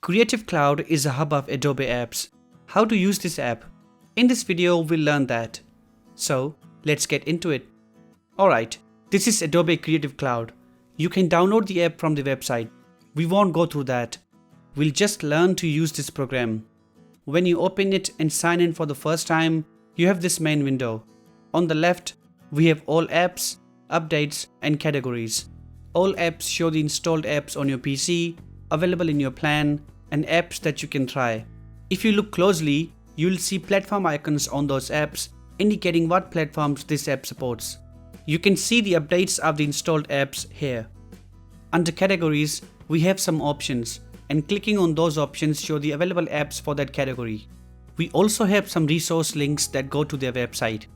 Creative Cloud is a hub of Adobe Apps. How to use this app? In this video, we'll learn that. So, let's get into it. Alright, this is Adobe Creative Cloud. You can download the app from the website. We won't go through that. We'll just learn to use this program. When you open it and sign in for the first time, you have this main window. On the left, we have all apps, updates, and categories. All apps show the installed apps on your PC, available in your plan, and apps that you can try. If you look closely, you'll see platform icons on those apps indicating what platforms this app supports. You can see the updates of the installed apps here. Under categories, we have some options, and clicking on those options show the available apps for that category. We also have some resource links that go to their website.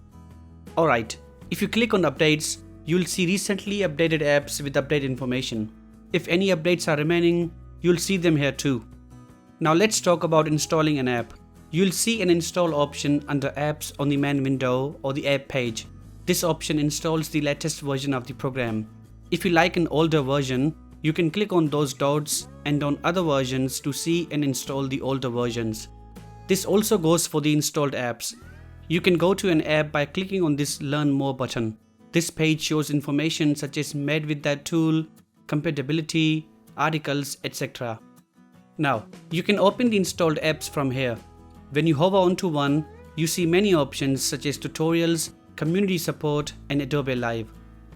Alright, if you click on updates, you'll see recently updated apps with update information. If any updates are remaining, you'll see them here too. Now let's talk about installing an app. You'll see an install option under apps on the main window or the app page. This option installs the latest version of the program. If you like an older version, you can click on those dots and on other versions to see and install the older versions. This also goes for the installed apps. You can go to an app by clicking on this Learn More button. This page shows information such as made with that tool, compatibility, articles, etc. Now, you can open the installed apps from here. When you hover onto one, you see many options such as tutorials, community support, and Adobe Live.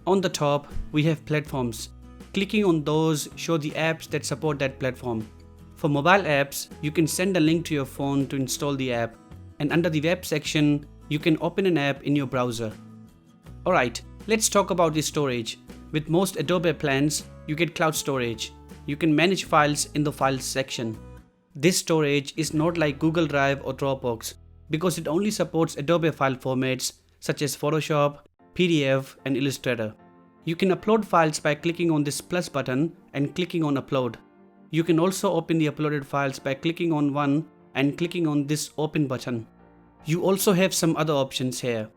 On the top, we have platforms. Clicking on those show the apps that support that platform. For mobile apps, you can send a link to your phone to install the app, and under the web section, you can open an app in your browser. Alright, let's talk about the storage. With most Adobe plans, you get cloud storage. You can manage files in the Files section. This storage is not like Google Drive or Dropbox because it only supports Adobe file formats such as Photoshop, PDF, and Illustrator. You can upload files by clicking on this plus button and clicking on Upload. You can also open the uploaded files by clicking on one and clicking on this Open button. You also have some other options here.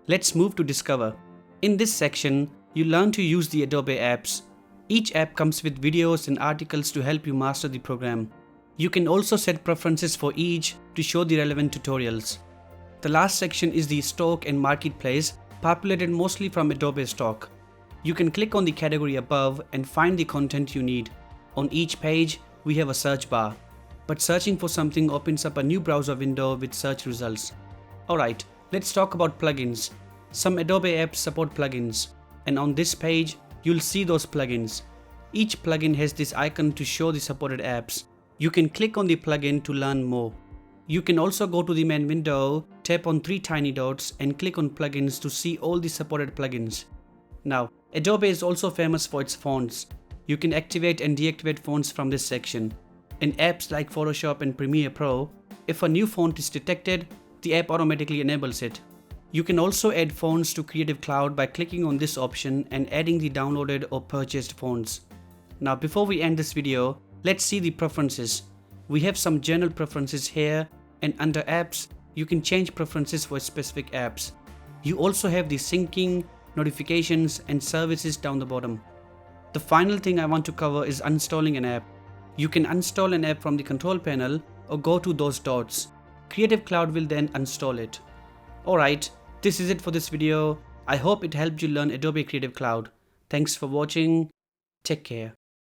Let's move to Discover. In this section, you learn to use the Adobe Apps. Each app comes with videos and articles to help you master the program. You can also set preferences for each to show the relevant tutorials. The last section is the Stock and Marketplace, populated mostly from Adobe Stock. You can click on the category above and find the content you need. On each page, we have a search bar. But searching for something opens up a new browser window with search results. Alright, let's talk about plugins. Some Adobe apps support plugins, and on this page, you'll see those plugins. Each plugin has this icon to show the supported apps. You can click on the plugin to learn more. You can also go to the main window, tap on 3 tiny dots and click on plugins to see all the supported plugins. Now, Adobe is also famous for its fonts. You can activate and deactivate fonts from this section. In apps like Photoshop and Premiere Pro, if a new font is detected, the app automatically enables it. You can also add fonts to Creative Cloud by clicking on this option and adding the downloaded or purchased fonts. Now before we end this video, let's see the preferences. We have some general preferences here, and under apps, you can change preferences for specific apps. You also have the syncing, notifications, and services down the bottom. The final thing I want to cover is installing an app. You can install an app from the control panel or go to those dots. Creative Cloud will then install it. Alright, this is it for this video. I hope it helped you learn Adobe Creative Cloud. Thanks for watching. Take care.